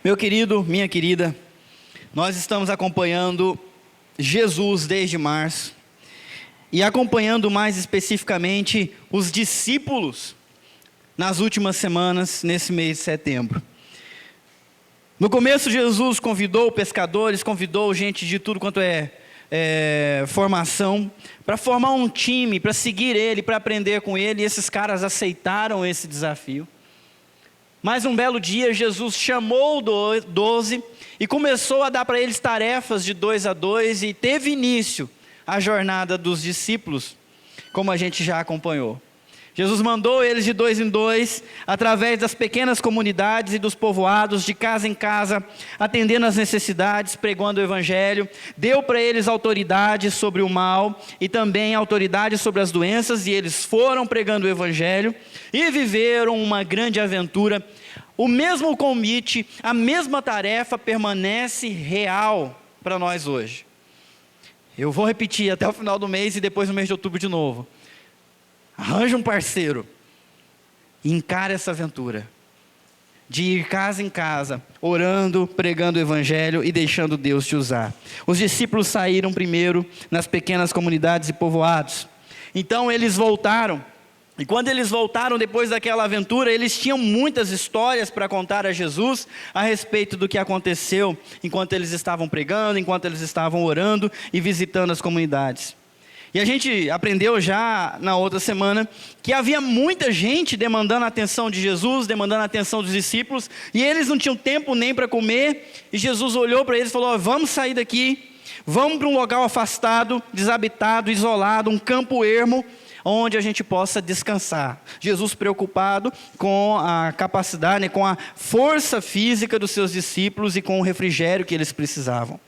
Meu querido, minha querida, nós estamos acompanhando Jesus desde março e acompanhando mais especificamente os discípulos nas últimas semanas, nesse mês de setembro. No começo, Jesus convidou pescadores, convidou gente de tudo quanto é formação, para formar um time, para seguir ele, para aprender com ele, e esses caras aceitaram esse desafio. Mas um belo dia, Jesus chamou 12 e começou a dar para eles tarefas de 2 a 2, e teve início a jornada dos discípulos, como a gente já acompanhou. Jesus mandou eles de 2 em 2, através das pequenas comunidades e dos povoados, de casa em casa, atendendo às necessidades, pregando o Evangelho. Deu para eles autoridade sobre o mal e também autoridade sobre as doenças, e eles foram pregando o Evangelho e viveram uma grande aventura. O mesmo convite, a mesma tarefa permanece real para nós hoje. Eu vou repetir até o final do mês e depois no mês de outubro de novo. Arranja um parceiro e encara essa aventura de ir casa em casa, orando, pregando o Evangelho e deixando Deus te usar. Os discípulos saíram primeiro nas pequenas comunidades e povoados. Então eles voltaram. E quando eles voltaram depois daquela aventura, eles tinham muitas histórias para contar a Jesus a respeito do que aconteceu enquanto eles estavam pregando, enquanto eles estavam orando e visitando as comunidades. E a gente aprendeu já na outra semana que havia muita gente demandando a atenção de Jesus, demandando a atenção dos discípulos, e eles não tinham tempo nem para comer, e Jesus olhou para eles e falou: vamos sair daqui, vamos para um local afastado, desabitado, isolado, um campo ermo, onde a gente possa descansar. Jesus preocupado com a capacidade, com a força física dos seus discípulos e com o refrigério que eles precisavam.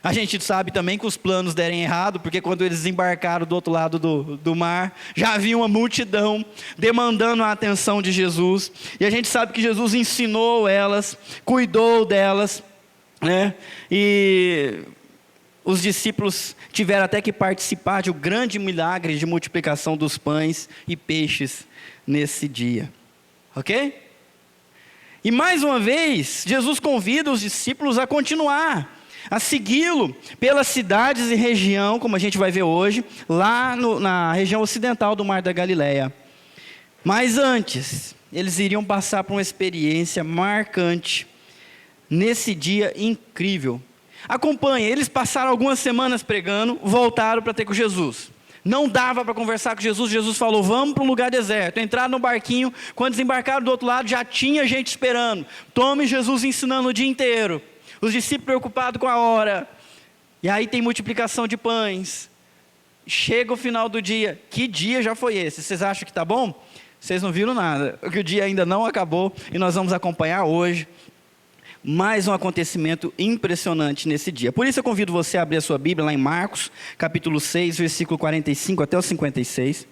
A gente sabe também que os planos deram errado, porque quando eles desembarcaram do outro lado do mar, já havia uma multidão demandando a atenção de Jesus, e a gente sabe que Jesus ensinou elas, cuidou delas, né? E os discípulos tiveram até que participar de um grande milagre de multiplicação dos pães e peixes nesse dia, ok? E mais uma vez, Jesus convida os discípulos a continuar, a segui-lo pelas cidades e região, como a gente vai ver hoje, lá na região ocidental do Mar da Galileia. Mas antes, eles iriam passar por uma experiência marcante, nesse dia incrível. Acompanhe, eles passaram algumas semanas pregando, voltaram para ter com Jesus. Não dava para conversar com Jesus, Jesus falou: vamos para um lugar deserto. Entraram no barquinho, quando desembarcaram do outro lado, já tinha gente esperando. Tome Jesus ensinando o dia inteiro. Os discípulos preocupados com a hora. E aí tem multiplicação de pães. Chega o final do dia. Que dia já foi esse? Vocês acham que está bom? Vocês não viram nada. Porque o dia ainda não acabou. E nós vamos acompanhar hoje mais um acontecimento impressionante nesse dia. Por isso eu convido você a abrir a sua Bíblia lá em Marcos, capítulo 6, versículo 45 até o 56.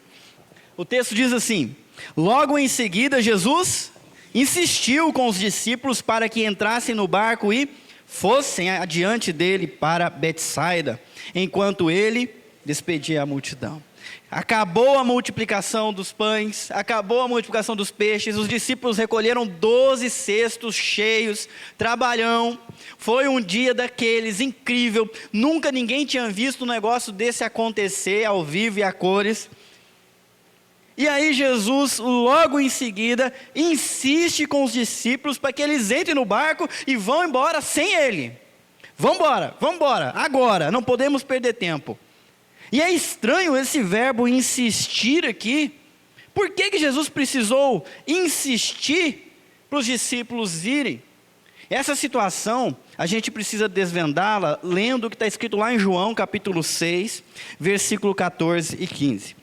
O texto diz assim: logo em seguida Jesus insistiu com os discípulos para que entrassem no barco e fossem adiante dele para Betsaida, enquanto ele despedia a multidão. Acabou a multiplicação dos pães, acabou a multiplicação dos peixes, os discípulos recolheram 12 cestos cheios, trabalhão. Foi um dia daqueles incrível, nunca ninguém tinha visto um negócio desse acontecer ao vivo e a cores. E aí Jesus, logo em seguida, insiste com os discípulos para que eles entrem no barco e vão embora sem ele. Vamos embora, agora, não podemos perder tempo. E é estranho esse verbo insistir aqui. Por que Jesus precisou insistir para os discípulos irem? Essa situação, a gente precisa desvendá-la lendo o que está escrito lá em João, capítulo 6, versículo 14 e 15.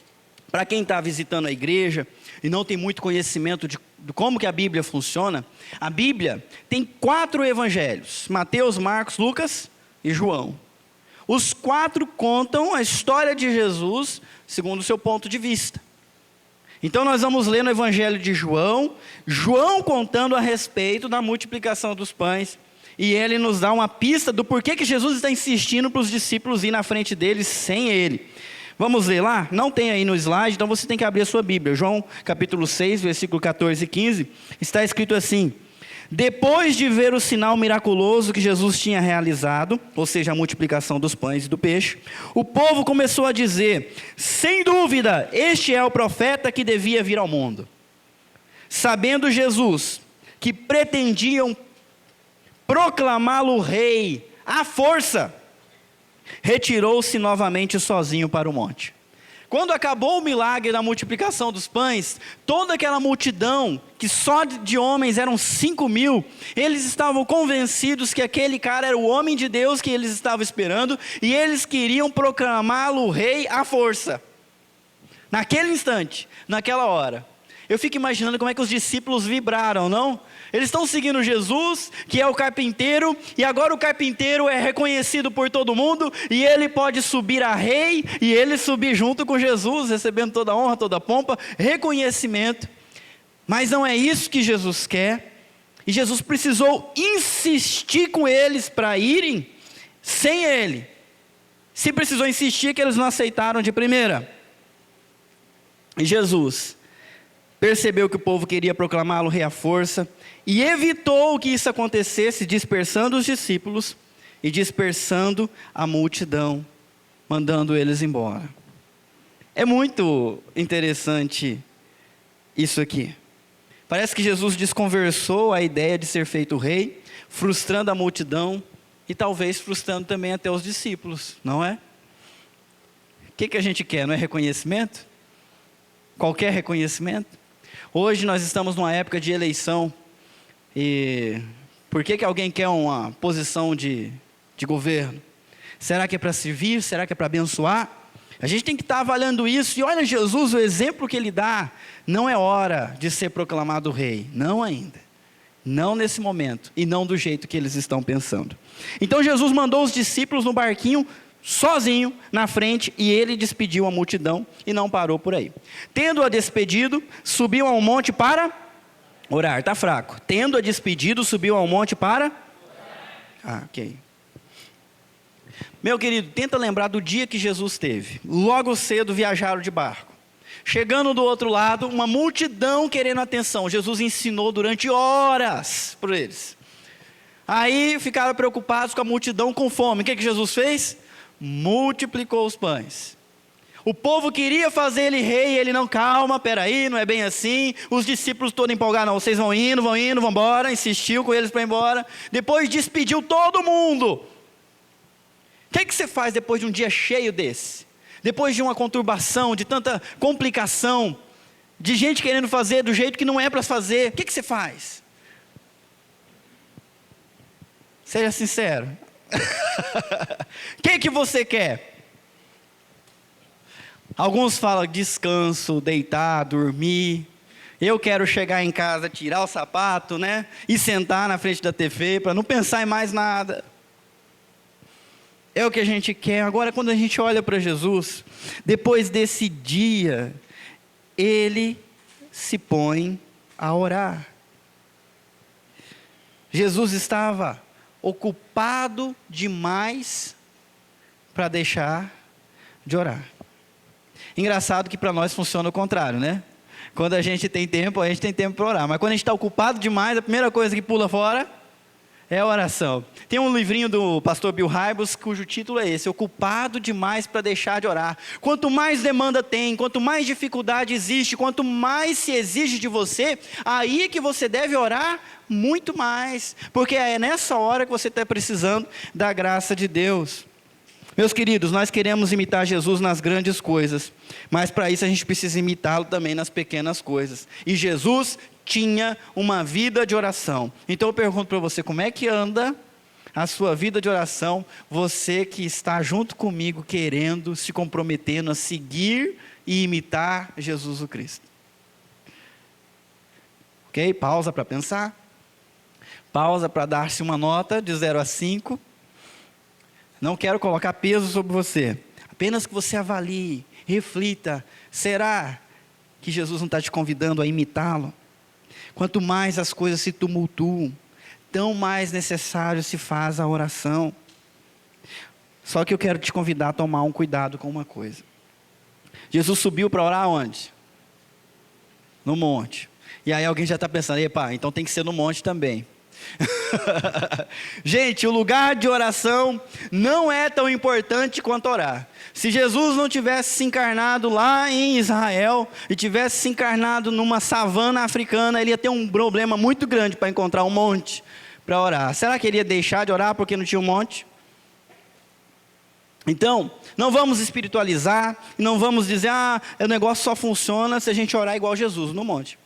Para quem está visitando a igreja e não tem muito conhecimento de como que a Bíblia funciona, a Bíblia tem 4 evangelhos: Mateus, Marcos, Lucas e João. Os 4 contam a história de Jesus segundo o seu ponto de vista. Então nós vamos ler no evangelho de João, João contando a respeito da multiplicação dos pães, e ele nos dá uma pista do porquê que Jesus está insistindo para os discípulos ir na frente deles sem ele. Vamos ler lá? Não tem aí no slide, então você tem que abrir a sua Bíblia. João capítulo 6, versículo 14 e 15, está escrito assim: Depois de ver o sinal miraculoso que Jesus tinha realizado, ou seja, a multiplicação dos pães e do peixe, o povo começou a dizer: sem dúvida, este é o profeta que devia vir ao mundo. Sabendo Jesus que pretendiam proclamá-lo rei à força, retirou-se novamente sozinho para o monte. Quando acabou o milagre da multiplicação dos pães, toda aquela multidão, que só de homens eram 5.000, eles estavam convencidos que aquele cara era o homem de Deus que eles estavam esperando, e eles queriam proclamá-lo rei à força. Naquele instante, naquela hora, eu fico imaginando como é que os discípulos vibraram, não? Eles estão seguindo Jesus, que é o carpinteiro, e agora o carpinteiro é reconhecido por todo mundo, e ele pode subir a rei, e ele subir junto com Jesus, recebendo toda a honra, toda a pompa, reconhecimento. Mas não é isso que Jesus quer, e Jesus precisou insistir com eles para irem sem ele. Se precisou insistir, que eles não aceitaram de primeira. E Jesus percebeu que o povo queria proclamá-lo rei à força, e evitou que isso acontecesse, dispersando os discípulos e dispersando a multidão, mandando eles embora. É muito interessante isso aqui. Parece que Jesus desconversou a ideia de ser feito rei, frustrando a multidão e talvez frustrando também até os discípulos, não é? O que a gente quer, não é reconhecimento? Qualquer reconhecimento? Hoje nós estamos numa época de eleição, e por que alguém quer uma posição de governo? Será que é para servir? Será que é para abençoar? A gente tem que estar avaliando isso, e olha Jesus, o exemplo que ele dá. Não é hora de ser proclamado rei, não ainda, não nesse momento, e não do jeito que eles estão pensando. Então Jesus mandou os discípulos no barquinho, sozinho, na frente, e ele despediu a multidão, e não parou por aí. Tendo-a despedido, subiu a um monte para orar. Está fraco. Tendo-a despedido, subiu a um monte para ok. Meu querido, tenta lembrar do dia que Jesus teve. Logo cedo viajaram de barco. Chegando do outro lado, uma multidão querendo atenção. Jesus ensinou durante horas para eles. Aí ficaram preocupados com a multidão com fome. O que Jesus fez? Multiplicou os pães. O povo queria fazer ele rei, e ele não, calma, peraí, não é bem assim. Os discípulos todos empolgados, não, vocês vão indo, vão embora. Insistiu com eles para ir embora. Depois despediu todo mundo. O que você faz depois de um dia cheio desse? Depois de uma conturbação, de tanta complicação, de gente querendo fazer do jeito que não é para fazer, o que você faz? Seja sincero. O que você quer? Alguns falam descanso, deitar, dormir. Eu quero chegar em casa, tirar o sapato, né? E sentar na frente da TV para não pensar em mais nada. É o que a gente quer. Agora, quando a gente olha para Jesus, depois desse dia, ele se põe a orar. Jesus estava ocupado demais para deixar de orar. Engraçado que para nós funciona o contrário, né? Quando a gente tem tempo para orar. Mas quando a gente está ocupado demais, a primeira coisa que pula fora é a oração. Tem um livrinho do pastor Bill Hybels, cujo título é esse: ocupado demais para deixar de orar. Quanto mais demanda tem, quanto mais dificuldade existe, quanto mais se exige de você, aí que você deve orar muito mais, porque é nessa hora que você está precisando da graça de Deus. Meus queridos, nós queremos imitar Jesus nas grandes coisas, mas para isso a gente precisa imitá-lo também nas pequenas coisas. E Jesus tinha uma vida de oração. Então eu pergunto para você, como é que anda a sua vida de oração? Você que está junto comigo, querendo, se comprometendo a seguir e imitar Jesus o Cristo. Ok? Pausa para pensar. Pausa para dar-se uma nota de 0 a 5. Não quero colocar peso sobre você. Apenas que você avalie, reflita. Será que Jesus não está te convidando a imitá-lo? Quanto mais as coisas se tumultuam, tão mais necessário se faz a oração. Só que eu quero te convidar a tomar um cuidado com uma coisa. Jesus subiu para orar onde? No monte. E aí alguém já está pensando, epa, então tem que ser no monte também. Gente, o lugar de oração não é tão importante quanto orar. Se Jesus não tivesse se encarnado lá em Israel e tivesse se encarnado numa savana africana, ele ia ter um problema muito grande para encontrar um monte para orar. Será que ele ia deixar de orar porque não tinha um monte? Então, não vamos espiritualizar, não vamos dizer, o negócio só funciona se a gente orar igual Jesus no monte.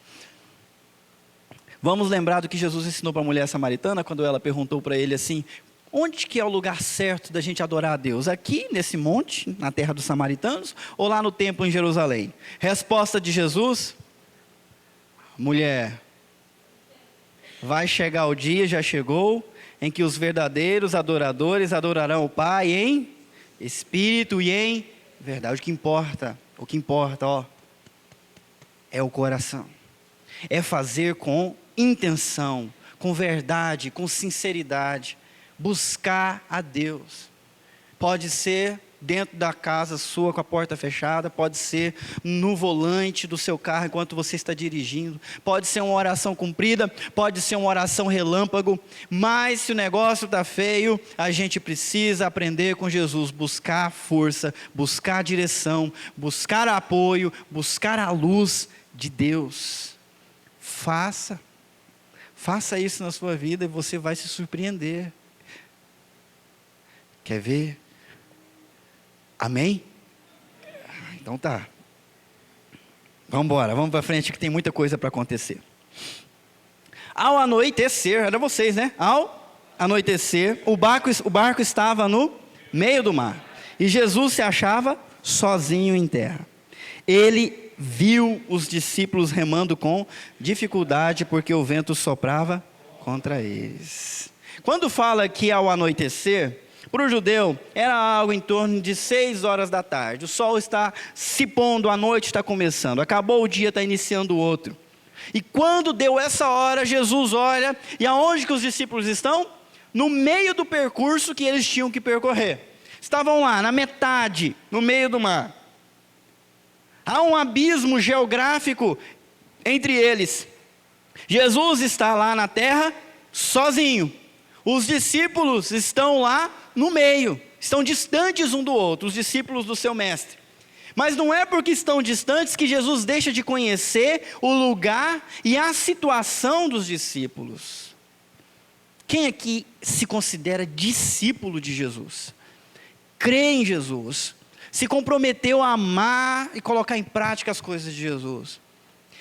Vamos lembrar do que Jesus ensinou para a mulher samaritana, quando ela perguntou para ele assim, onde que é o lugar certo da gente adorar a Deus? Aqui, nesse monte, na terra dos samaritanos, ou lá no templo em Jerusalém? Resposta de Jesus, mulher, vai chegar o dia, já chegou, em que os verdadeiros adoradores adorarão o Pai em espírito e em verdade. O que importa, é o coração. É fazer com intenção, com verdade, com sinceridade, buscar a Deus. Pode ser dentro da casa sua com a porta fechada, pode ser no volante do seu carro enquanto você está dirigindo, pode ser uma oração cumprida, pode ser uma oração relâmpago, mas se o negócio está feio, a gente precisa aprender com Jesus, buscar força, buscar direção, buscar apoio, buscar a luz de Deus. Faça isso na sua vida e você vai se surpreender. Quer ver? Amém? Então tá. Vamos embora, vamos para frente que tem muita coisa para acontecer. Ao anoitecer, era vocês, né? Ao anoitecer, o barco estava no meio do mar. E Jesus se achava sozinho em terra. Ele viu os discípulos remando com dificuldade, porque o vento soprava contra eles. Quando fala que ao anoitecer, para o judeu era algo em torno de 6 horas da tarde. O sol está se pondo, a noite está começando. Acabou o dia, está iniciando o outro. E quando deu essa hora, Jesus olha, e aonde que os discípulos estão? No meio do percurso que eles tinham que percorrer. Estavam lá, na metade, no meio do mar. Há um abismo geográfico entre eles. Jesus está lá na terra, sozinho. Os discípulos estão lá no meio. Estão distantes um do outro, os discípulos do seu mestre. Mas não é porque estão distantes que Jesus deixa de conhecer o lugar e a situação dos discípulos. Quem aqui se considera discípulo de Jesus? Crê em Jesus, se comprometeu a amar e colocar em prática as coisas de Jesus.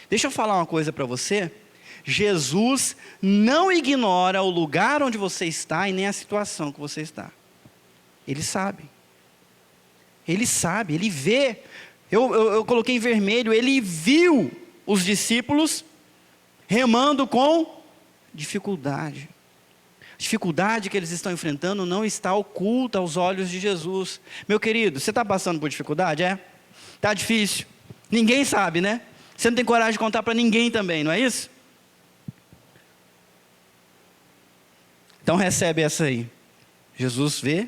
Deixa eu falar uma coisa para você. Jesus não ignora o lugar onde você está e nem a situação que você está. Ele sabe. Ele sabe, ele vê. Eu coloquei em vermelho, ele viu os discípulos remando com dificuldade. A dificuldade que eles estão enfrentando não está oculta aos olhos de Jesus. Meu querido, você está passando por dificuldade? Está difícil. Ninguém sabe, né? Você não tem coragem de contar para ninguém também, não é isso? Então recebe essa aí. Jesus vê,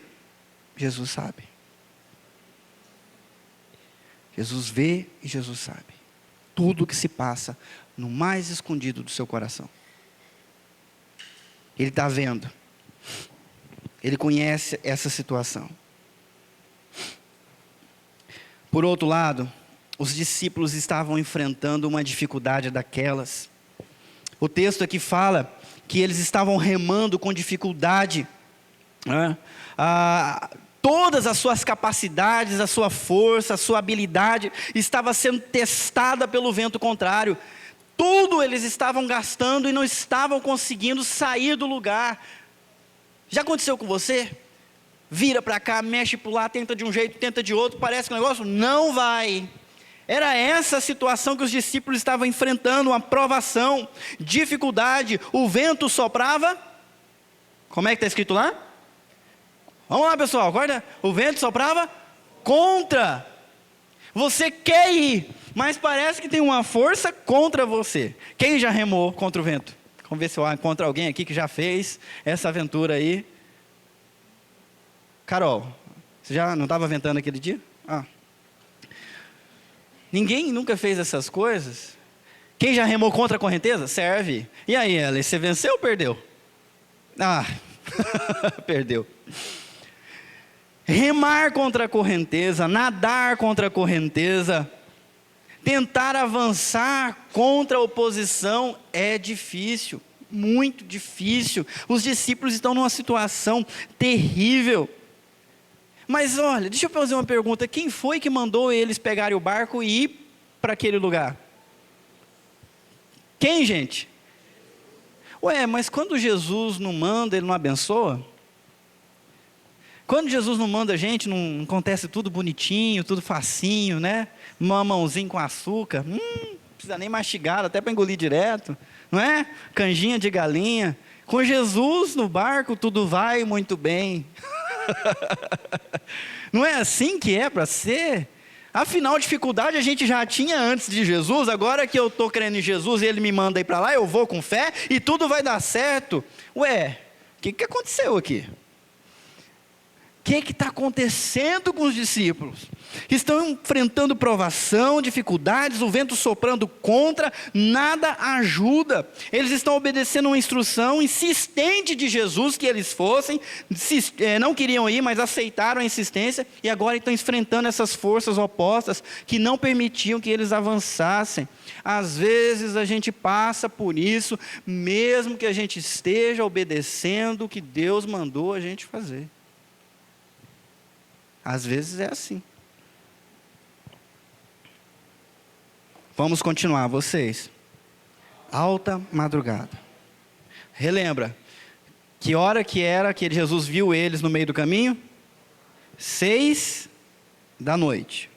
Jesus sabe. Jesus vê e Jesus sabe. Tudo o que se passa no mais escondido do seu coração. Ele está vendo. Ele conhece essa situação. Por outro lado, os discípulos estavam enfrentando uma dificuldade daquelas. O texto aqui fala que eles estavam remando com dificuldade. Todas as suas capacidades, a sua força, a sua habilidade estava sendo testada pelo vento contrário. Tudo eles estavam gastando e não estavam conseguindo sair do lugar. Já aconteceu com você? Vira para cá, mexe para lá, tenta de um jeito, tenta de outro, parece que o negócio não vai. Era essa a situação que os discípulos estavam enfrentando, uma provação, dificuldade, o vento soprava. Como é que está escrito lá? Vamos lá, pessoal, acorda. O vento soprava contra. Você quer ir, mas parece que tem uma força contra você. Quem já remou contra o vento? Vamos ver se eu encontro alguém aqui que já fez essa aventura aí. Carol, você já não estava ventando aquele dia? Ninguém nunca fez essas coisas? Quem já remou contra a correnteza? Serve. E aí, Ellen, você venceu ou perdeu? Ah, perdeu. Remar contra a correnteza, nadar contra a correnteza, tentar avançar contra a oposição é difícil, muito difícil. Os discípulos estão numa situação terrível. Mas olha, deixa eu fazer uma pergunta: quem foi que mandou eles pegarem o barco e ir para aquele lugar? Quem, gente? Ué, mas quando Jesus não manda, Ele não abençoa? Quando Jesus não manda a gente, não acontece tudo bonitinho, tudo facinho, né? Mamãozinho com açúcar, não precisa nem mastigar, até para engolir direto, não é? Canjinha de galinha. Com Jesus no barco, tudo vai muito bem. Não é assim que é para ser? Afinal, dificuldade a gente já tinha antes de Jesus. Agora que eu estou crendo em Jesus e Ele me manda ir para lá, eu vou com fé e tudo vai dar certo. Ué, o que aconteceu aqui? O que está acontecendo com os discípulos? Estão enfrentando provação, dificuldades, o vento soprando contra, nada ajuda. Eles estão obedecendo uma instrução insistente de Jesus que eles fossem, não queriam ir, mas aceitaram a insistência, e agora estão enfrentando essas forças opostas que não permitiam que eles avançassem. Às vezes a gente passa por isso, mesmo que a gente esteja obedecendo o que Deus mandou a gente fazer. Às vezes é assim. Vamos continuar, vocês. Alta madrugada. Relembra, que hora que era que Jesus viu eles no meio do caminho? 6 da noite.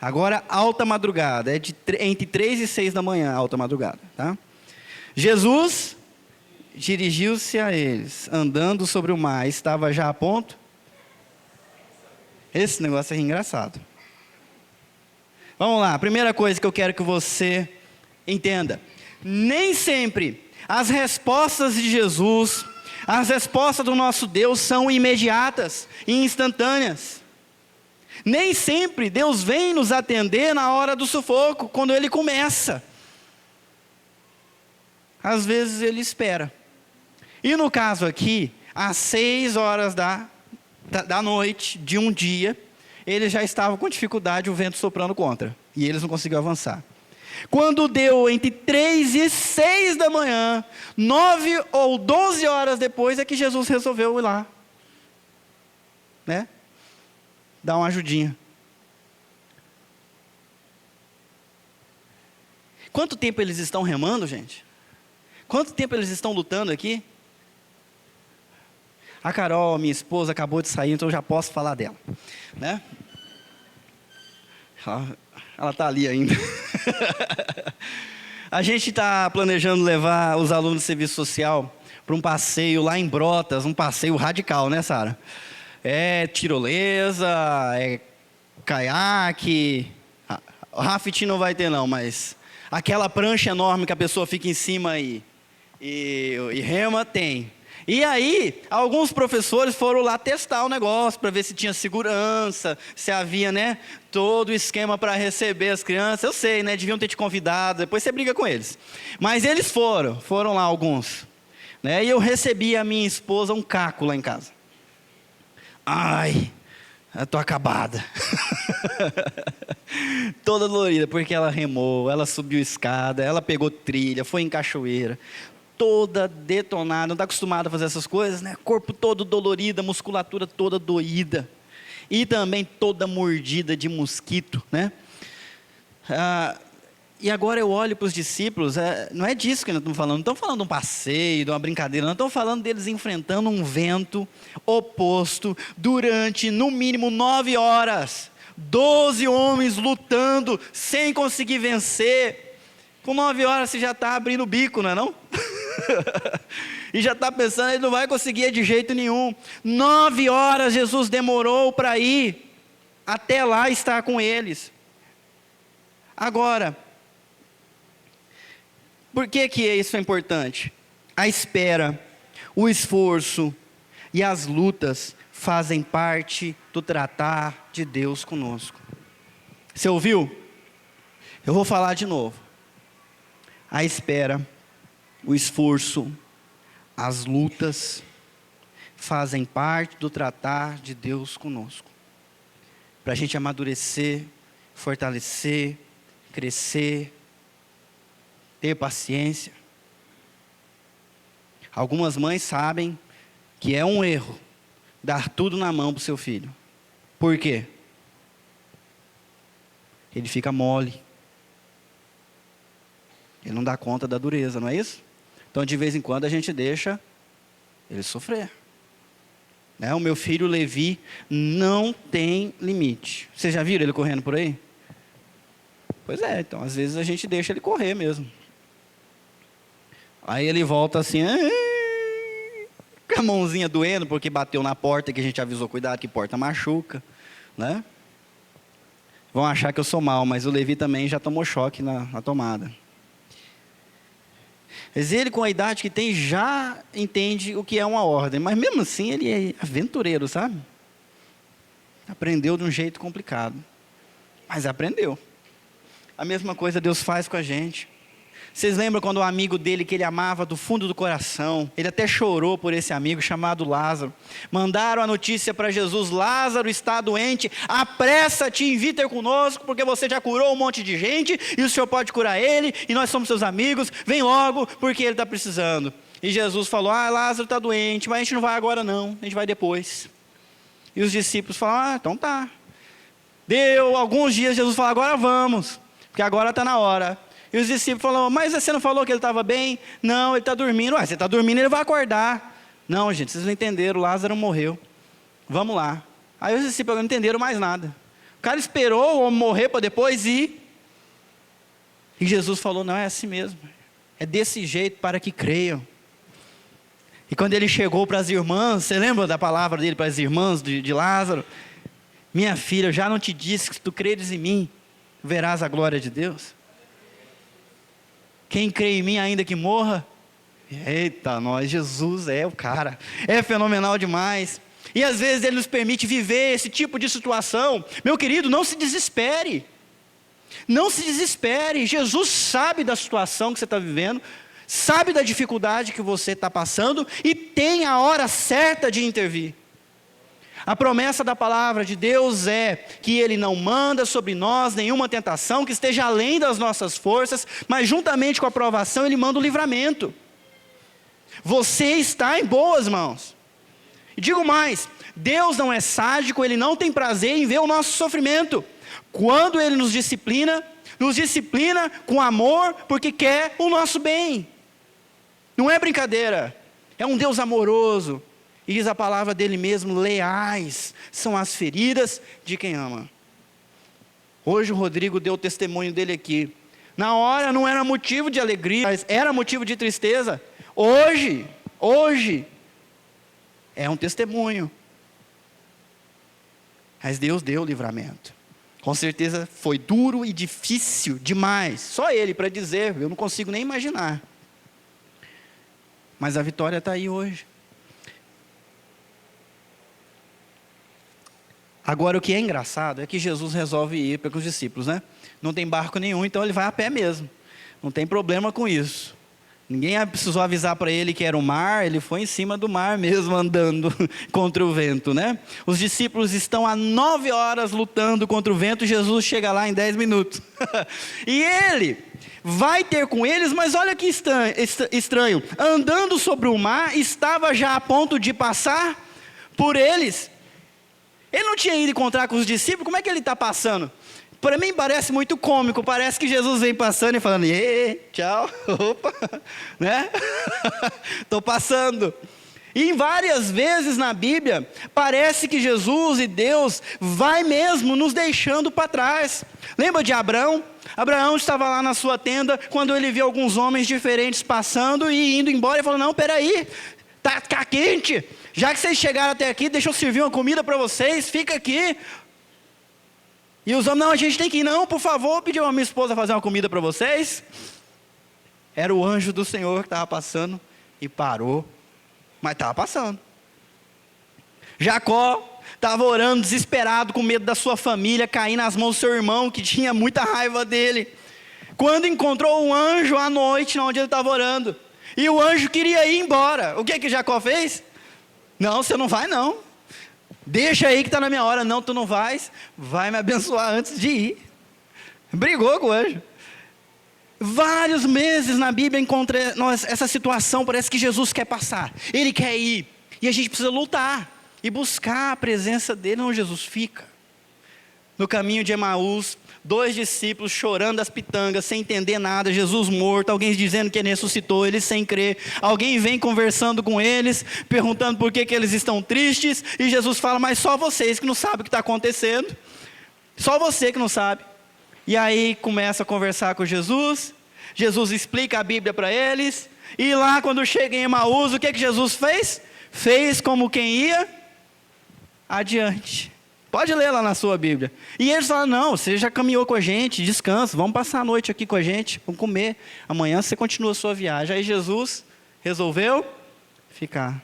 Agora, alta madrugada, é entre 3 e 6 da manhã, alta madrugada, tá? Jesus dirigiu-se a eles, andando sobre o mar, estava já a ponto. Esse negócio é engraçado. Vamos lá, a primeira coisa que eu quero que você entenda: nem sempre as respostas de Jesus, as respostas do nosso Deus são imediatas e instantâneas. Nem sempre Deus vem nos atender na hora do sufoco, quando Ele começa. Às vezes Ele espera. E no caso aqui, às 6 horas da noite de um dia, eles já estavam com dificuldade, o vento soprando contra, e eles não conseguiam avançar. Quando deu entre 3 e 6 da manhã, 9 ou 12 horas depois, é que Jesus resolveu ir lá, né? Dar uma ajudinha. Quanto tempo eles estão remando, gente? Quanto tempo eles estão lutando aqui? A Carol, minha esposa, acabou de sair, então eu já posso falar dela, né? Ela está ali ainda. A gente está planejando levar os alunos de serviço social para um passeio lá em Brotas, um passeio radical, né, Sara? É tirolesa, é caiaque, rafting não vai ter não, mas aquela prancha enorme que a pessoa fica em cima e rema, tem. E aí, alguns professores foram lá testar o negócio, para ver se tinha segurança, se havia, né, todo o esquema para receber as crianças. Eu sei, né, deviam ter te convidado, depois você briga com eles. Mas eles foram lá alguns, né, e eu recebi a minha esposa um caco lá em casa. Ai, eu tô acabada. Toda dolorida, porque ela remou, ela subiu escada, ela pegou trilha, foi em cachoeira. Toda detonada, não está acostumada a fazer essas coisas, né? Corpo todo dolorido, musculatura toda doída. E também toda mordida de mosquito, né? E agora eu olho para os discípulos, não é disso que nós estamos falando. Não estamos falando de um passeio, de uma brincadeira. Não estamos falando deles enfrentando um vento oposto durante, no mínimo, 9 horas. 12 homens lutando, sem conseguir vencer. Com 9 horas você já está abrindo o bico, não é não? E já está pensando, ele não vai conseguir de jeito nenhum. 9 horas Jesus demorou para ir até lá estar com eles. Agora, por que isso é importante? A espera, o esforço e as lutas fazem parte do tratar de Deus conosco. Você ouviu? Eu vou falar de novo. A espera, o esforço, as lutas fazem parte do tratar de Deus conosco. Para a gente amadurecer, fortalecer, crescer, ter paciência. Algumas mães sabem que é um erro dar tudo na mão para o seu filho. Por quê? Ele fica mole. Ele não dá conta da dureza, não é isso? Então, de vez em quando, a gente deixa ele sofrer. Né? O meu filho Levi não tem limite. Vocês já viram ele correndo por aí? Pois é, então, às vezes a gente deixa ele correr mesmo. Aí ele volta assim, com a mãozinha doendo, porque bateu na porta, que a gente avisou, cuidado que porta machuca, né? Vão achar que eu sou mal, mas o Levi também já tomou choque na tomada. Mas ele, com a idade que tem, já entende o que é uma ordem, mas mesmo assim ele é aventureiro, sabe? Aprendeu de um jeito complicado, mas aprendeu. A mesma coisa Deus faz com a gente. Vocês lembram quando o amigo dele, que ele amava do fundo do coração, ele até chorou por esse amigo chamado Lázaro. Mandaram a notícia para Jesus: Lázaro está doente, apressa-te e invita ele conosco, porque você já curou um monte de gente, e o Senhor pode curar ele, e nós somos seus amigos, vem logo, porque ele está precisando. E Jesus falou: Lázaro está doente, mas a gente não vai agora não, a gente vai depois. E os discípulos falaram: então tá. Deu alguns dias, Jesus falou: agora vamos, porque agora está na hora. E os discípulos falaram: mas você não falou que ele estava bem? Não, ele está dormindo. Você está dormindo, ele vai acordar. Não, gente, vocês não entenderam, Lázaro morreu. Vamos lá. Aí os discípulos não entenderam mais nada. O cara esperou o homem morrer para depois ir. E Jesus falou: não, é assim mesmo. É desse jeito para que creiam. E quando ele chegou para as irmãs, você lembra da palavra dele para as irmãs de Lázaro? Minha filha, eu já não te disse que se tu creres em mim, verás a glória de Deus. Quem crê em mim ainda que morra? Eita, nós, Jesus é o cara. É fenomenal demais. E às vezes Ele nos permite viver esse tipo de situação. Meu querido, não se desespere. Não se desespere. Jesus sabe da situação que você está vivendo, sabe da dificuldade que você está passando e tem a hora certa de intervir. A promessa da palavra de Deus é que Ele não manda sobre nós nenhuma tentação que esteja além das nossas forças, mas juntamente com a provação Ele manda o livramento. Você está em boas mãos. E digo mais, Deus não é sádico, Ele não tem prazer em ver o nosso sofrimento. Quando Ele nos disciplina com amor, porque quer o nosso bem. Não é brincadeira, é um Deus amoroso. E diz a palavra dele mesmo: leais são as feridas de quem ama. Hoje o Rodrigo deu o testemunho dele aqui. Na hora não era motivo de alegria, mas era motivo de tristeza. Hoje é um testemunho. Mas Deus deu o livramento. Com certeza foi duro e difícil demais. Só Ele para dizer, eu não consigo nem imaginar. Mas a vitória está aí hoje. Agora, o que é engraçado é que Jesus resolve ir para os discípulos, né? Não tem barco nenhum, então ele vai a pé mesmo. Não tem problema com isso. Ninguém precisou avisar para ele que era o mar, ele foi em cima do mar mesmo, andando contra o vento, né? Os discípulos estão há 9 horas lutando contra o vento, Jesus chega lá em 10 minutos. E ele vai ter com eles, mas olha que estranho. Andando sobre o mar, estava já a ponto de passar por eles. Ele não tinha ido encontrar com os discípulos, como é que ele está passando? Para mim parece muito cômico, parece que Jesus vem passando e falando: tchau, opa, né? Estou passando. E várias vezes na Bíblia, parece que Jesus e Deus vai mesmo nos deixando para trás. Lembra de Abraão? Abraão estava lá na sua tenda, quando ele viu alguns homens diferentes passando e indo embora, ele falou: não, peraí, tá quente. Já que vocês chegaram até aqui, deixa eu servir uma comida para vocês, fica aqui. E os homens: não, a gente tem que ir. Não, por favor, pediu a minha esposa fazer uma comida para vocês. Era o anjo do Senhor que estava passando e parou, mas estava passando. Jacó estava orando desesperado, com medo da sua família cair nas mãos do seu irmão, que tinha muita raiva dele. Quando encontrou um anjo à noite, onde ele estava orando, e o anjo queria ir embora, o que Jacó fez? Não, você não vai não. Deixa aí que está na minha hora. Não, tu não vais. Vai me abençoar antes de ir. Brigou com o anjo. Vários meses na Bíblia encontrei essa situação. Parece que Jesus quer passar. Ele quer ir. E a gente precisa lutar. E buscar a presença dele. Não, Jesus fica. No caminho de Emaús, 2 discípulos chorando as pitangas, sem entender nada, Jesus morto, alguém dizendo que ele ressuscitou, eles sem crer, alguém vem conversando com eles, perguntando por que eles estão tristes, e Jesus fala, mas só vocês que não sabem o que está acontecendo, só você que não sabe. E aí começa a conversar com Jesus, Jesus explica a Bíblia para eles, e lá quando chega em Emaús, o que Jesus fez? Fez como quem ia adiante. Pode ler lá na sua Bíblia. E eles falaram, não, você já caminhou com a gente, descansa, vamos passar a noite aqui com a gente, vamos comer. Amanhã você continua a sua viagem. Aí Jesus resolveu ficar.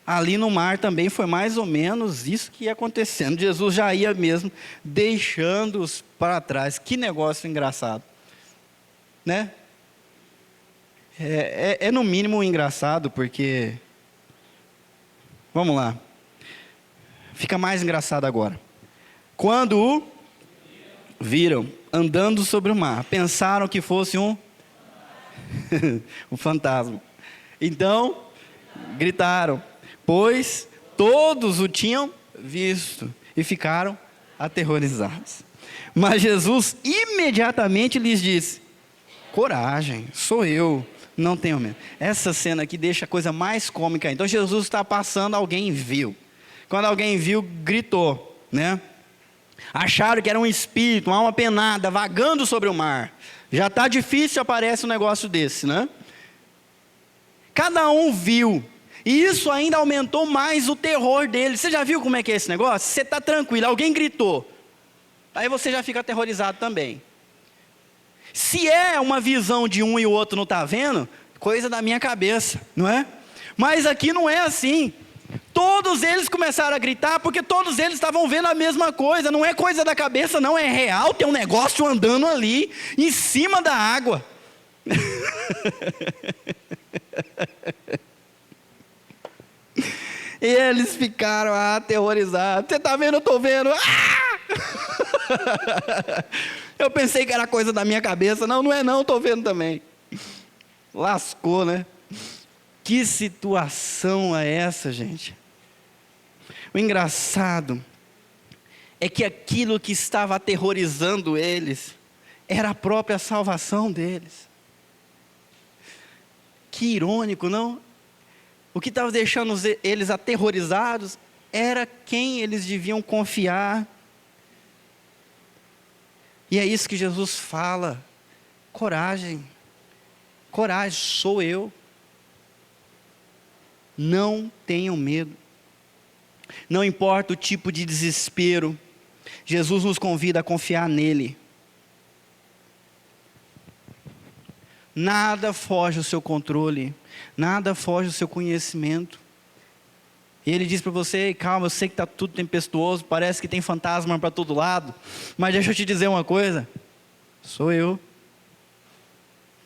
Ali no mar também foi mais ou menos isso que ia acontecendo. Jesus já ia mesmo deixando-os para trás. Que negócio engraçado. Né? É no mínimo engraçado, porque... Vamos lá. Fica mais engraçado agora. Quando o viram andando sobre o mar, pensaram que fosse um fantasma. Então, gritaram, pois todos o tinham visto e ficaram aterrorizados. Mas Jesus imediatamente lhes disse, coragem, sou eu, não tenham medo. Essa cena aqui deixa a coisa mais cômica. Então Jesus está passando, alguém viu. Quando alguém viu, gritou, né? Acharam que era um espírito, uma alma penada, vagando sobre o mar. Já está difícil, aparece um negócio desse, né? Cada um viu. E isso ainda aumentou mais o terror deles. Você já viu como é que é esse negócio? Você está tranquilo, alguém gritou. Aí você já fica aterrorizado também. Se é uma visão de um e o outro não está vendo, coisa da minha cabeça, não é? Mas aqui não é assim. Todos eles começaram a gritar, porque todos eles estavam vendo a mesma coisa. Não é coisa da cabeça, não, é real. Tem um negócio andando ali, em cima da água. E eles ficaram aterrorizados. Você está vendo? Eu estou vendo. Ah! Eu pensei que era coisa da minha cabeça. Não, não é não, estou vendo também. Lascou, né? Que situação é essa, gente? O engraçado é que aquilo que estava aterrorizando eles era a própria salvação deles. Que irônico, não? O que estava deixando eles aterrorizados era quem eles deviam confiar. E é isso que Jesus fala. Coragem. Coragem, sou eu. Não tenham medo. Não importa o tipo de desespero, Jesus nos convida a confiar nele. Nada foge do seu controle, nada foge do seu conhecimento. E ele diz para você, calma, eu sei que está tudo tempestuoso, parece que tem fantasma para todo lado, mas deixa eu te dizer uma coisa, sou eu.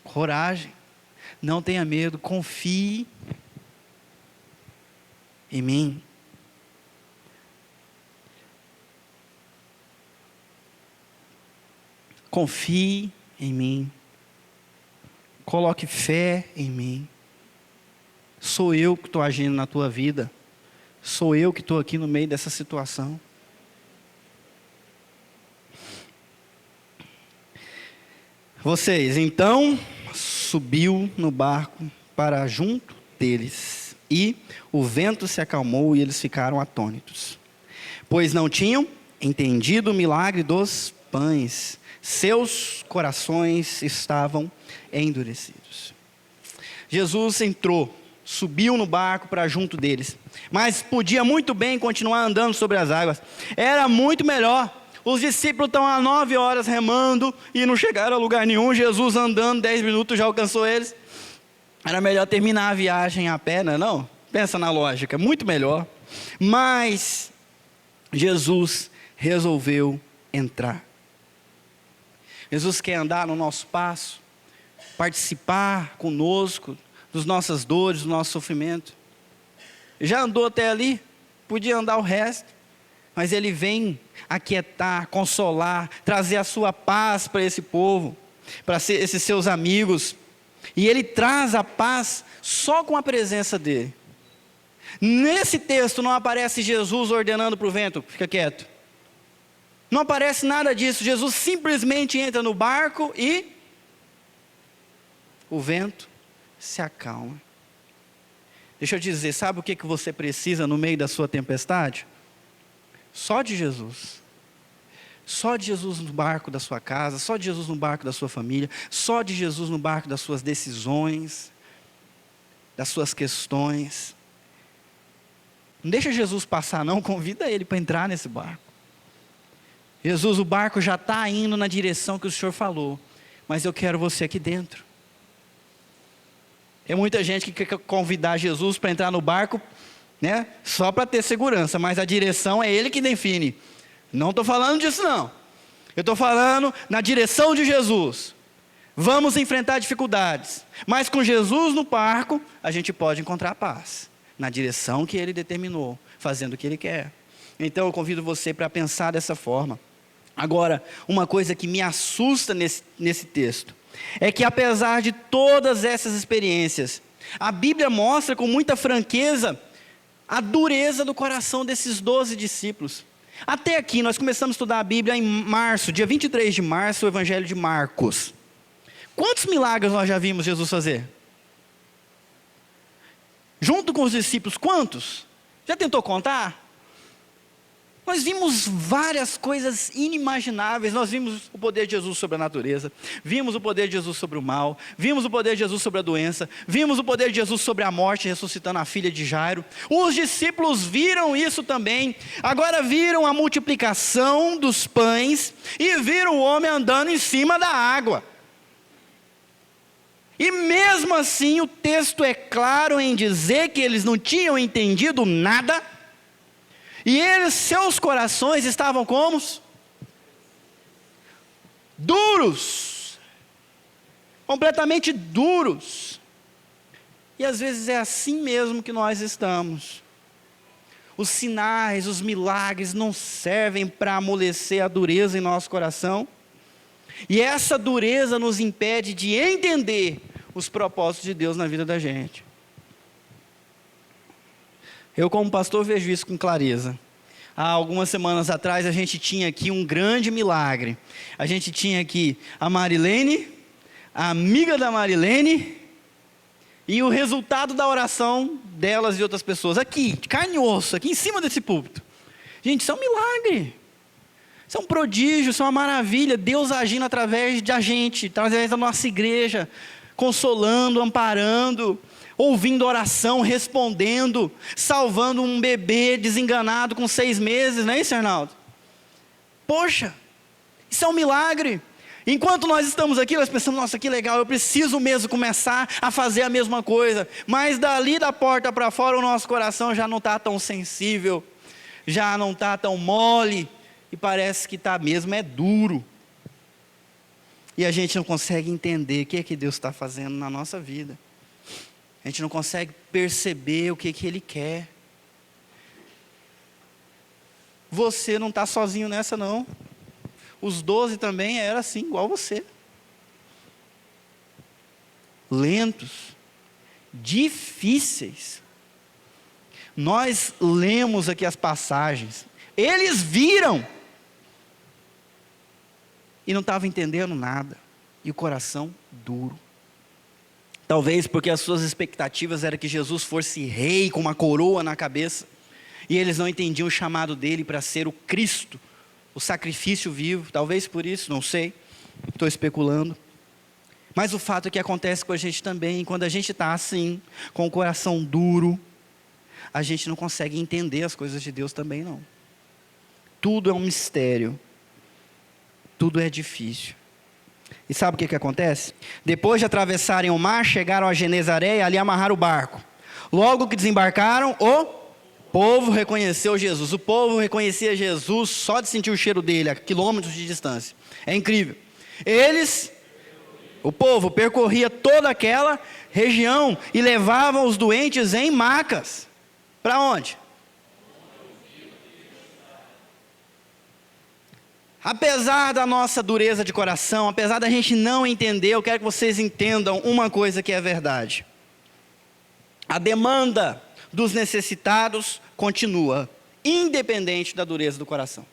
Coragem, não tenha medo, confie em mim. Confie em mim. Coloque fé em mim. Sou eu que estou agindo na tua vida. Sou eu que estou aqui no meio dessa situação. Vocês, então, subiu no barco para junto deles. E o vento se acalmou e eles ficaram atônitos. Pois não tinham entendido o milagre dos pães. Seus corações estavam endurecidos. Jesus entrou, subiu no barco para junto deles. Mas podia muito bem continuar andando sobre as águas. Era muito melhor. Os discípulos estão há 9 horas remando e não chegaram a lugar nenhum. Jesus andando 10 minutos já alcançou eles. Era melhor terminar a viagem a pé, não é não? Pensa na lógica, muito melhor. Mas Jesus resolveu entrar. Jesus quer andar no nosso passo, participar conosco das nossas dores, do nosso sofrimento. já andou até ali, podia andar o resto, mas ele vem aquietar, consolar, trazer a sua paz para esse povo, para esses seus amigos, e ele traz a paz só com a presença dele. Nesse texto não aparece Jesus ordenando para o vento, fica quieto. Não aparece nada disso. Jesus simplesmente entra no barco e o vento se acalma. Deixa eu dizer, sabe o que você precisa no meio da sua tempestade? Só de Jesus. Só de Jesus no barco da sua casa, só de Jesus no barco da sua família, só de Jesus no barco das suas decisões, das suas questões. Não deixa Jesus passar não, convida ele para entrar nesse barco. Jesus, o barco já está indo na direção que o Senhor falou, mas eu quero você aqui dentro. Tem muita gente que quer convidar Jesus para entrar no barco, né, só para ter segurança, mas a direção é Ele que define. Não estou falando disso não. Eu estou falando na direção de Jesus. Vamos enfrentar dificuldades, mas com Jesus no barco, a gente pode encontrar paz. Na direção que Ele determinou, fazendo o que Ele quer. Então eu convido você para pensar dessa forma. Agora, uma coisa que me assusta nesse texto, é que apesar de todas essas experiências, a Bíblia mostra com muita franqueza a dureza do coração desses 12 discípulos. Até aqui, nós começamos a estudar a Bíblia em março, dia 23 de março, o Evangelho de Marcos. Quantos milagres nós já vimos Jesus fazer? Junto com os discípulos, quantos? Já tentou contar? Nós vimos várias coisas inimagináveis. Nós vimos o poder de Jesus sobre a natureza, vimos o poder de Jesus sobre o mal, vimos o poder de Jesus sobre a doença, vimos o poder de Jesus sobre a morte, ressuscitando a filha de Jairo. Os discípulos viram isso também. Agora viram a multiplicação dos pães e viram o homem andando em cima da água. E mesmo assim o texto é claro em dizer que eles não tinham entendido nada. E seus corações estavam como? Duros. Completamente duros. E às vezes é assim mesmo que nós estamos. Os sinais, os milagres não servem para amolecer a dureza em nosso coração. E essa dureza nos impede de entender os propósitos de Deus na vida da gente. Eu, como pastor, vejo isso com clareza. Há algumas semanas atrás, a gente tinha aqui um grande milagre. A gente tinha aqui a Marilene, a amiga da Marilene, e o resultado da oração delas e outras pessoas. Aqui, de carne e osso, aqui em cima desse púlpito. Gente, isso é um milagre. Isso é um prodígio, isso é uma maravilha. Deus agindo através da gente, através da nossa igreja, consolando, amparando, ouvindo oração, respondendo, salvando um bebê desenganado com 6 meses, não é isso, Arnaldo? Poxa, isso é um milagre. Enquanto nós estamos aqui, nós pensamos, nossa, que legal, eu preciso mesmo começar a fazer a mesma coisa. Mas dali da porta para fora, o nosso coração já não está tão sensível, já não está tão mole, e parece que está mesmo, é duro. E a gente não consegue entender o que é que Deus está fazendo na nossa vida. A gente não consegue perceber o que Ele quer. Você não está sozinho nessa não. Os 12 também eram assim, igual você. Lentos, difíceis. Nós lemos aqui as passagens. Eles viram. E não estavam entendendo nada. E o coração duro. Talvez porque as suas expectativas eram que Jesus fosse rei com uma coroa na cabeça. E eles não entendiam o chamado dele para ser o Cristo, o sacrifício vivo. Talvez por isso, não sei. Estou especulando. Mas o fato é que acontece com a gente também. Quando a gente está assim, com o coração duro, a gente não consegue entender as coisas de Deus também não. Tudo é um mistério. Tudo é difícil. E sabe o que acontece? Depois de atravessarem o mar, chegaram a Genezaré e ali amarraram o barco. Logo que desembarcaram, o povo reconheceu Jesus. O povo reconhecia Jesus só de sentir o cheiro dele, a quilômetros de distância. É incrível. O povo percorria toda aquela região e levava os doentes em macas. Para onde? Apesar da nossa dureza de coração, apesar da gente não entender, eu quero que vocês entendam uma coisa que é verdade. A demanda dos necessitados continua, independente da dureza do coração.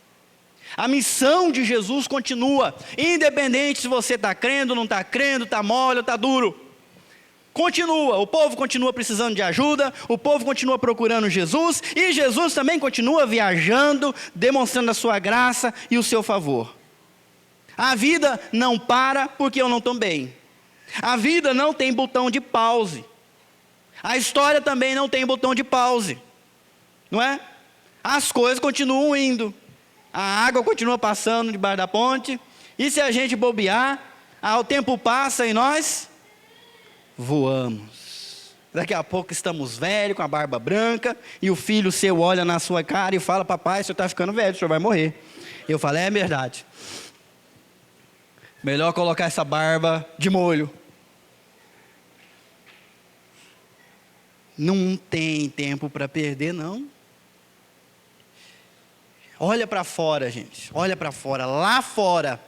A missão de Jesus continua, independente se você está crendo, não está crendo, está mole ou está duro. Continua, o povo continua precisando de ajuda, o povo continua procurando Jesus, e Jesus também continua viajando, demonstrando a sua graça e o seu favor. A vida não para porque eu não estou bem. A vida não tem botão de pause. A história também não tem botão de pause, não é? As coisas continuam indo, a água continua passando debaixo da ponte, e se a gente bobear, o tempo passa e nós voamos. Daqui a pouco estamos velhos, com a barba branca, e o filho seu olha na sua cara e fala: papai, o senhor está ficando velho, o senhor vai morrer. Eu falo: é verdade. Melhor colocar essa barba de molho. Não tem tempo para perder, não. Olha para fora, gente. Olha para fora. Lá fora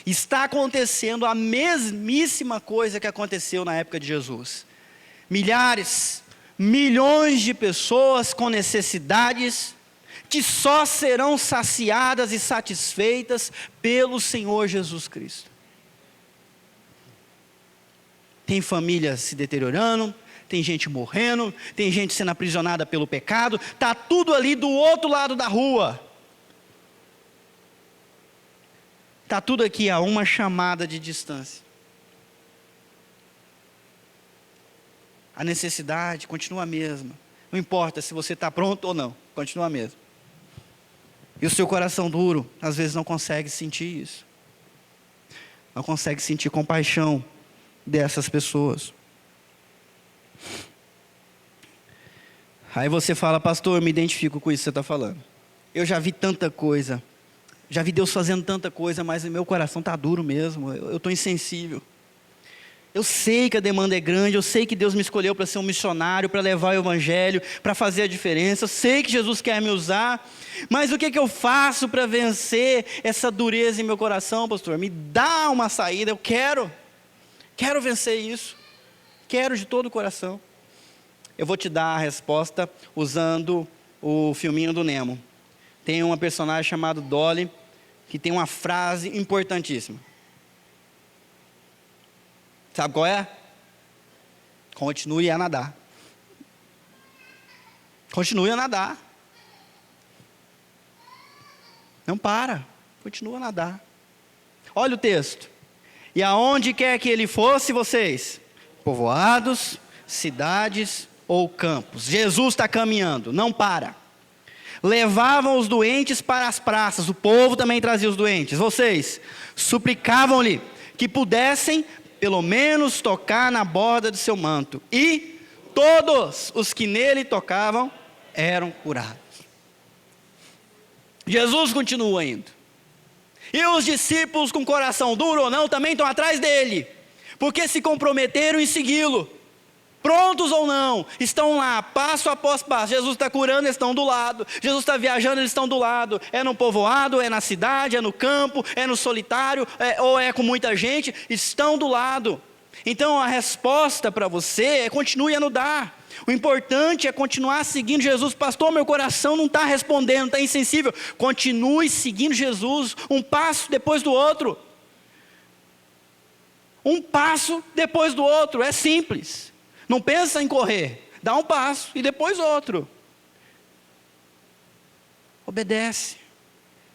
está acontecendo a mesmíssima coisa que aconteceu na época de Jesus. Milhares, milhões de pessoas com necessidades que só serão saciadas e satisfeitas pelo Senhor Jesus Cristo. Tem famílias se deteriorando, tem gente morrendo, tem gente sendo aprisionada pelo pecado, está tudo ali do outro lado da rua. Está tudo aqui a uma chamada de distância. A necessidade continua a mesma. Não importa se você está pronto ou não, continua a mesma. E o seu coração duro, às vezes não consegue sentir isso. Não consegue sentir compaixão dessas pessoas. Aí você fala: pastor, eu me identifico com isso que você está falando. Eu já vi tanta coisa. Já vi Deus fazendo tanta coisa, mas o meu coração está duro mesmo, eu estou insensível. Eu sei que a demanda é grande, eu sei que Deus me escolheu para ser um missionário, para levar o evangelho, para fazer a diferença. Eu sei que Jesus quer me usar, mas o que eu faço para vencer essa dureza em meu coração, pastor? Me dá uma saída, eu quero vencer isso, quero de todo o coração. Eu vou te dar a resposta usando o filminho do Nemo. Tem uma personagem chamada Dolly, que tem uma frase importantíssima. Sabe qual é? Continue a nadar. Continue a nadar. Não para, continua a nadar. Olha o texto. E aonde quer que ele fosse, vocês? Povoados, cidades ou campos. Jesus está caminhando, não para. Levavam os doentes para as praças, o povo também trazia os doentes. Vocês suplicavam-lhe que pudessem pelo menos tocar na borda de seu manto. E todos os que nele tocavam eram curados. Jesus continua indo. E os discípulos, com coração duro ou não, também estão atrás dele, porque se comprometeram em segui-lo. Prontos ou não, estão lá, passo após passo. Jesus está curando, eles estão do lado. Jesus está viajando, eles estão do lado. É no povoado, é na cidade, é no campo, é no solitário, ou é com muita gente, estão do lado. Então a resposta para você é: continue a nadar. O importante é continuar seguindo Jesus. Pastor, meu coração não está respondendo, está insensível. Continue seguindo Jesus, um passo depois do outro. Um passo depois do outro, é simples. Não pensa em correr, dá um passo e depois outro. Obedece.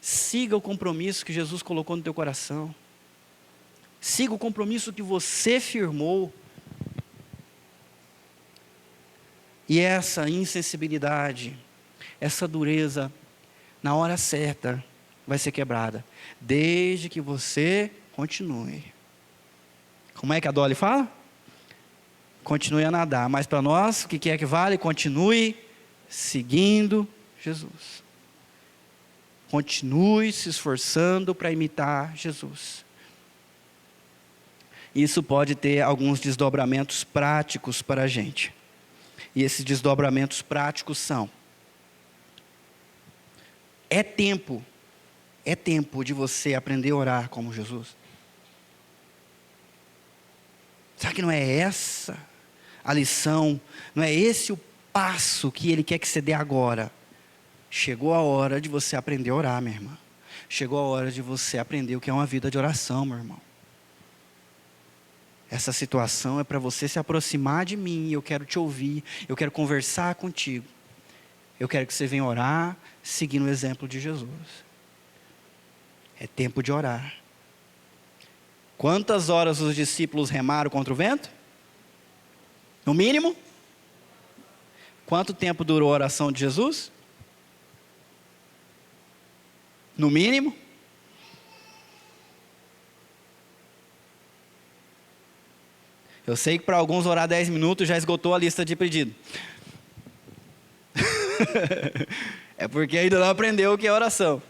Siga o compromisso que Jesus colocou no teu coração. Siga o compromisso que você firmou. E essa insensibilidade, essa dureza, na hora certa, vai ser quebrada. Desde que você continue. Como é que a Dolly fala? Continue a nadar. Mas para nós, o que é que vale? Continue seguindo Jesus. Continue se esforçando para imitar Jesus. Isso pode ter alguns desdobramentos práticos para a gente. E esses desdobramentos práticos são: é tempo de você aprender a orar como Jesus. Será que não é essa a lição? Não é esse o passo que Ele quer que você dê agora? Chegou a hora de você aprender a orar, minha irmã. Chegou a hora de você aprender o que é uma vida de oração, meu irmão. Essa situação é para você se aproximar de mim. Eu quero te ouvir, eu quero conversar contigo. Eu quero que você venha orar, seguindo o exemplo de Jesus. É tempo de orar. Quantas horas os discípulos remaram contra o vento? No mínimo? Quanto tempo durou a oração de Jesus? No mínimo? Eu sei que para alguns orar 10 minutos já esgotou a lista de pedido. É porque ainda não aprendeu o que é oração.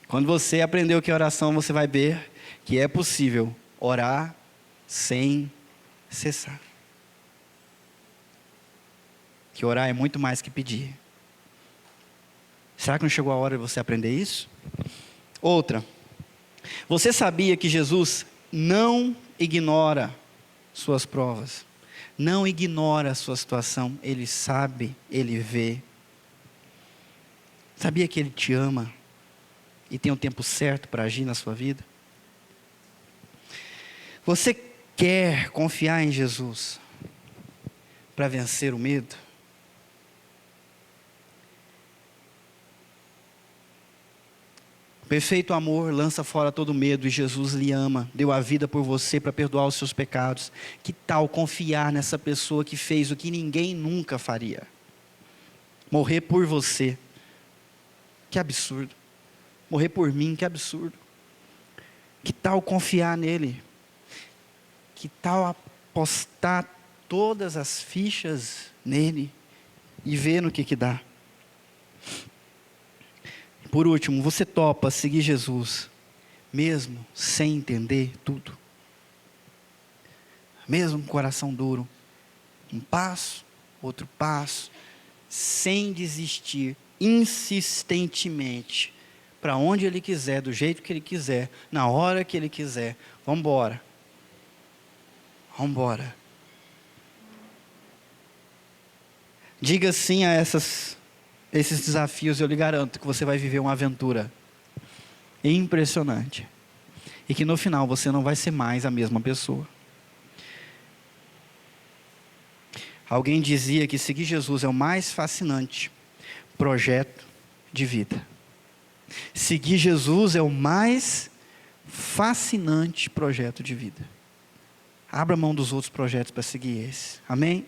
Quando você aprender o que é oração, você vai ver que é possível orar sem cessar. Que orar é muito mais que pedir. Será que não chegou a hora de você aprender isso? Outra. Você sabia que Jesus não ignora suas provas? Não ignora a sua situação. Ele sabe, Ele vê. Sabia que Ele te ama? E tem o tempo certo para agir na sua vida? Você quer confiar em Jesus para vencer o medo? O perfeito amor lança fora todo medo, e Jesus lhe ama, deu a vida por você para perdoar os seus pecados. Que tal confiar nessa pessoa que fez o que ninguém nunca faria? Morrer por você. Que absurdo. Morrer por mim, que absurdo. Que tal confiar nele? Que tal apostar todas as fichas nele e ver no que dá? Por último, você topa seguir Jesus, mesmo sem entender tudo? Mesmo com o coração duro, um passo, outro passo, sem desistir, insistentemente, para onde Ele quiser, do jeito que Ele quiser, na hora que Ele quiser. Vamos embora. Vamos embora. Diga sim a esses desafios, eu lhe garanto que você vai viver uma aventura impressionante. E que no final você não vai ser mais a mesma pessoa. Alguém dizia que seguir Jesus é o mais fascinante projeto de vida. Seguir Jesus é o mais fascinante projeto de vida. Abra mão dos outros projetos para seguir esse. Amém?